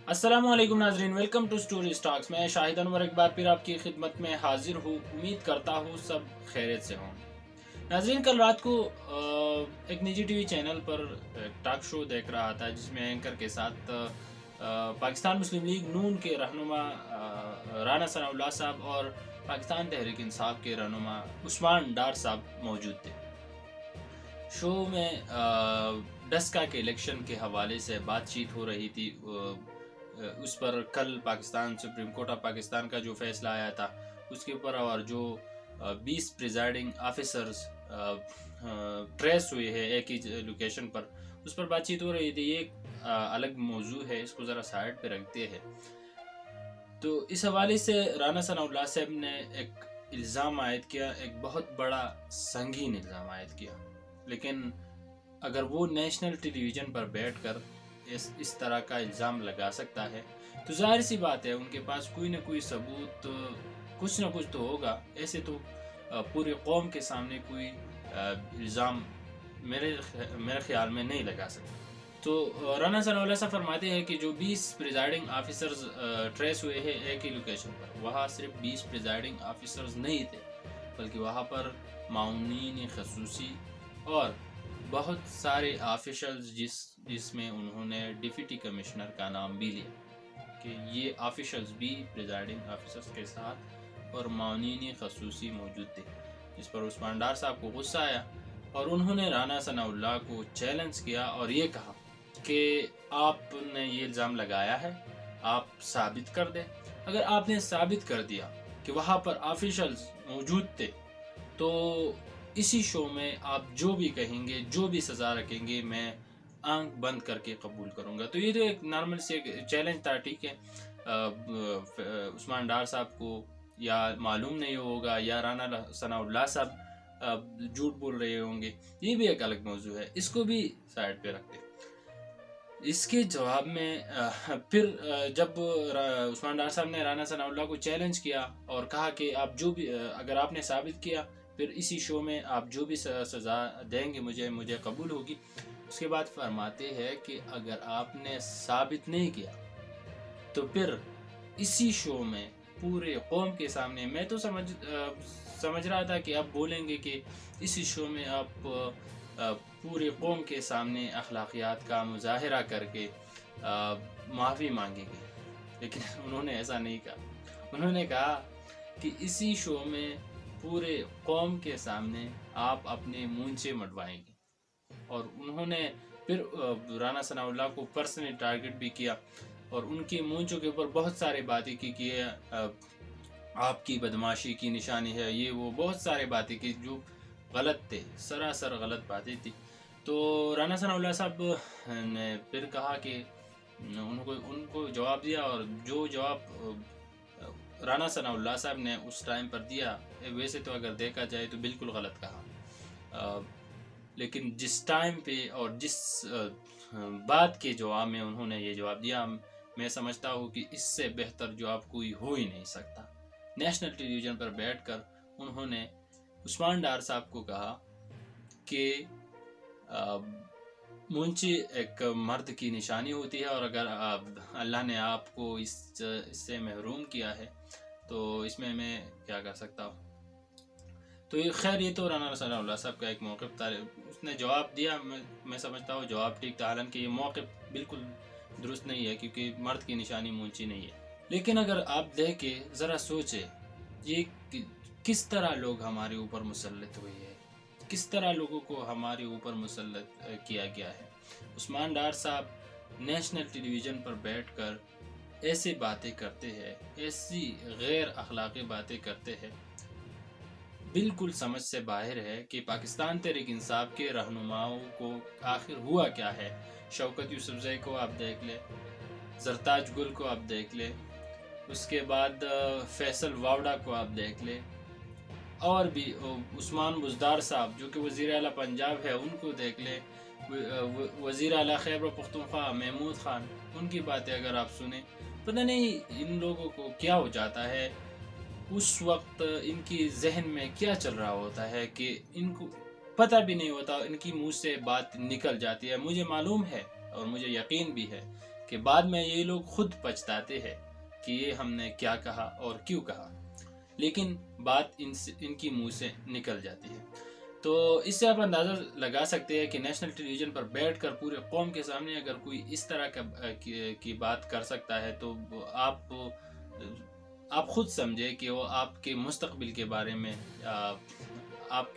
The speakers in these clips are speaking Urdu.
السلام علیکم ناظرین، ویلکم ٹو سٹوری سٹاکس۔ میں شاہد انور ایک بار پھر آپ کی خدمت میں حاضر ہوں۔ امید کرتا ہوں سب خیریت سے ہوں۔ ناظرین، کل رات کو ایک نجی ٹی وی چینل پر ٹاک شو دیکھ رہا تھا جس میں اینکر کے ساتھ پاکستان مسلم لیگ نون کے رہنما رانا ثناء اللہ صاحب اور پاکستان تحریک انصاف کے رہنما عثمان ڈار صاحب موجود تھے۔ شو میں ڈسکا کے الیکشن کے حوالے سے بات چیت ہو رہی تھی۔ اس پر کل Pakistan supreme court of Pakistan کا جو فیصلہ آیا تھا اس کے اوپر، اور جو 20 پریزائڈنگ آفیسرز ٹریس ہوئے ہیں ایک ہی لوکیشن پر، اس پر بات چیت ہو رہی تھی۔ یہ ایک الگ موضوع ہے، اس کو ذرا سائڈ پہ رکھتے ہیں۔ تو اس حوالے سے رانا ثناء اللہ صاحب نے ایک الزام عائد کیا، ایک بہت بڑا سنگین الزام عائد کیا، لیکن اگر وہ نیشنل ٹیلی ویژن پر بیٹھ کر اس طرح کا الزام لگا سکتا ہے تو ظاہر سی بات ہے ان کے پاس کوئی نہ کوئی ثبوت، کچھ نہ کچھ تو ہوگا۔ ایسے تو پورے قوم کے سامنے کوئی الزام میرے خیال میں نہیں لگا سکتا۔ تو رانا ثناء اللہ صاحب فرماتے ہیں کہ جو 20 پریزائڈنگ آفیسرز ٹریس ہوئے ہیں ایک ہی لوکیشن پر، وہاں صرف 20 پریزائڈنگ آفیسرز نہیں تھے، بلکہ وہاں پر معاونین خصوصی اور بہت سارے آفیشلز جس میں انہوں نے ڈپٹی کمشنر کا نام بھی لیا کہ یہ آفیشلز بھی پریزائڈنگ آفیسرز کے ساتھ اور معاونین خصوصی موجود تھے، جس پر عثمان ڈار صاحب کو غصہ آیا اور انہوں نے رانا ثناء اللہ کو چیلنج کیا اور یہ کہا کہ آپ نے یہ الزام لگایا ہے، آپ ثابت کر دیں۔ اگر آپ نے ثابت کر دیا کہ وہاں پر آفیشلز موجود تھے تو اسی شو میں آپ جو بھی کہیں گے، جو بھی سزا رکھیں گے، میں آنکھ بند کر کے قبول کروں گا۔ تو یہ تو ایک نارمل سے چیلنج تھا، ٹھیک ہے۔ عثمان ڈار صاحب کو یا معلوم نہیں ہوگا یا رانا ثناء اللہ صاحب جھوٹ بول رہے ہوں گے، یہ بھی ایک الگ موضوع ہے، اس کو بھی سائڈ پہ رکھتے۔ اس کے جواب میں پھر جب عثمان ڈار صاحب نے رانا ثناء اللہ کو چیلنج کیا اور کہا کہ آپ جو بھی اگر آپ نے ثابت کیا پھر اسی شو میں آپ جو بھی سزا دیں گے مجھے قبول ہوگی۔ اس کے بعد فرماتے ہیں کہ اگر آپ نے ثابت نہیں کیا تو پھر اسی شو میں پورے قوم کے سامنے، میں تو سمجھ رہا تھا کہ آپ بولیں گے کہ اسی شو میں آپ پورے قوم کے سامنے اخلاقیات کا مظاہرہ کر کے معافی مانگیں گے، لیکن انہوں نے ایسا نہیں کہا۔ انہوں نے کہا کہ اسی شو میں پورے قوم کے سامنے آپ اپنے مونچھے مڈوائیں گے، اور انہوں نے پھر رانا ثناء اللہ کو پرسنلی ٹارگٹ بھی کیا اور ان کی مونچھوں کے اوپر بہت سارے باتیں کی کہ آپ کی بدماشی کی نشانی ہے، یہ وہ بہت سارے باتیں کی جو غلط تھے، سراسر غلط باتیں تھی۔ تو رانا ثناء اللہ صاحب نے پھر کہا کہ ان کو جواب دیا، اور جو جواب رانا ثناء اللہ صاحب نے اس ٹائم پر دیا، ویسے تو اگر دیکھا جائے تو بالکل غلط کہا، لیکن جس ٹائم پہ اور جس بات کے جواب میں انہوں نے یہ جواب دیا، میں سمجھتا ہوں کہ اس سے بہتر جواب کوئی ہو ہی نہیں سکتا۔ نیشنل ٹیلی ویژن پر بیٹھ کر انہوں نے عثمان ڈار صاحب کو کہا کہ مونچھی ایک مرد کی نشانی ہوتی ہے، اور اگر اللہ نے آپ کو اس سے محروم کیا ہے تو اس میں کیا کر سکتا ہوں۔ تو خیر، یہ تو رانا ثناء اللہ صاحب کا ایک موقف تھا، اس نے جواب دیا، میں سمجھتا ہوں جواب ٹھیک تھا، حالانکہ یہ موقف بالکل درست نہیں ہے کیونکہ مرد کی نشانی مونچھی نہیں ہے۔ لیکن اگر آپ دیکھیں، ذرا سوچیں، یہ کس طرح لوگ ہمارے اوپر مسلط ہوئے ہیں، کس طرح لوگوں کو ہمارے اوپر مسلط کیا گیا ہے۔ عثمان ڈار صاحب نیشنل ٹیلی ویژن پر بیٹھ کر ایسی باتیں کرتے ہیں، ایسی غیر اخلاقی باتیں کرتے ہیں، بالکل سمجھ سے باہر ہے کہ پاکستان تحریک انصاف کے رہنماؤں کو آخر ہوا کیا ہے۔ شوکت یوسفزئی کو آپ دیکھ لیں، زرتاج گل کو آپ دیکھ لیں، اس کے بعد فیصل واوڈا کو آپ دیکھ لیں، اور بھی عثمان بزدار صاحب جو کہ وزیر اعلیٰ پنجاب ہے، ان کو دیکھ لیں، وزیر اعلیٰ خیبر پختونخوا محمود خان، ان کی باتیں اگر آپ سنیں، پتہ نہیں ان لوگوں کو کیا ہو جاتا ہے، اس وقت ان کی ذہن میں کیا چل رہا ہوتا ہے کہ ان کو پتہ بھی نہیں ہوتا، ان کی منہ سے بات نکل جاتی ہے۔ مجھے معلوم ہے اور مجھے یقین بھی ہے کہ بعد میں یہ لوگ خود پچھتاتے ہیں کہ یہ ہم نے کیا کہا اور کیوں کہا، لیکن بات ان کی منہ سے نکل جاتی ہے۔ تو اس سے آپ اندازہ لگا سکتے ہیں کہ نیشنل ٹیلی ویژن پر بیٹھ کر پورے قوم کے سامنے اگر کوئی اس طرح کی بات کر سکتا ہے تو آپ خود سمجھے کہ وہ آپ کے مستقبل کے بارے میں، آپ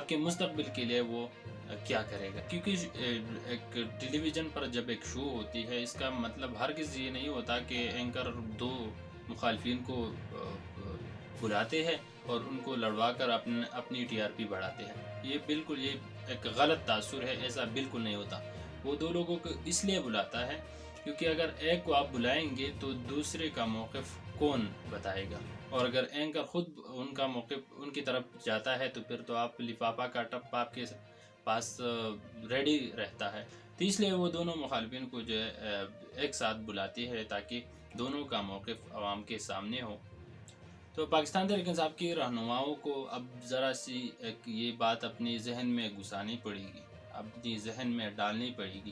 کے مستقبل کے لیے وہ کیا کرے گا۔ کیونکہ ایک ٹیلی ویژن پر جب ایک شو ہوتی ہے، اس کا مطلب ہرگز یہ نہیں ہوتا کہ اینکر دو مخالفین کو بلاتے ہیں اور ان کو لڑوا کر اپنی ٹی آر پی بڑھاتے ہیں۔ یہ بالکل ایک غلط تاثر ہے، ایسا بالکل نہیں ہوتا۔ وہ دو لوگوں کو اس لیے بلاتا ہے کیونکہ اگر ایک کو آپ بلائیں گے تو دوسرے کا موقف کون بتائے گا، اور اگر اینکر خود ان کا موقف ان کی طرف جاتا ہے تو پھر تو آپ لفافہ کا ٹپ آپ کے پاس ریڈی رہتا ہے۔ تو اس لیے وہ دونوں مخالفین کو جو ہے ایک ساتھ بلاتی ہے تاکہ دونوں کا موقف عوام کے سامنے ہو۔ تو پاکستان تحریک انصاف کی رہنماؤں کو اب ذرا سی یہ بات اپنی ذہن میں گھسانی پڑے گی، اپنی ذہن میں ڈالنی پڑے گی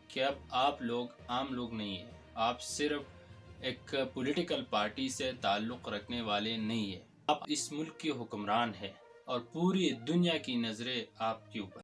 کہ اب آپ لوگ عام لوگ نہیں ہیں، آپ صرف ایک پولیٹیکل پارٹی سے تعلق رکھنے والے نہیں ہیں، آپ اس ملک کے حکمران ہیں اور پوری دنیا کی نظریں آپ کے اوپر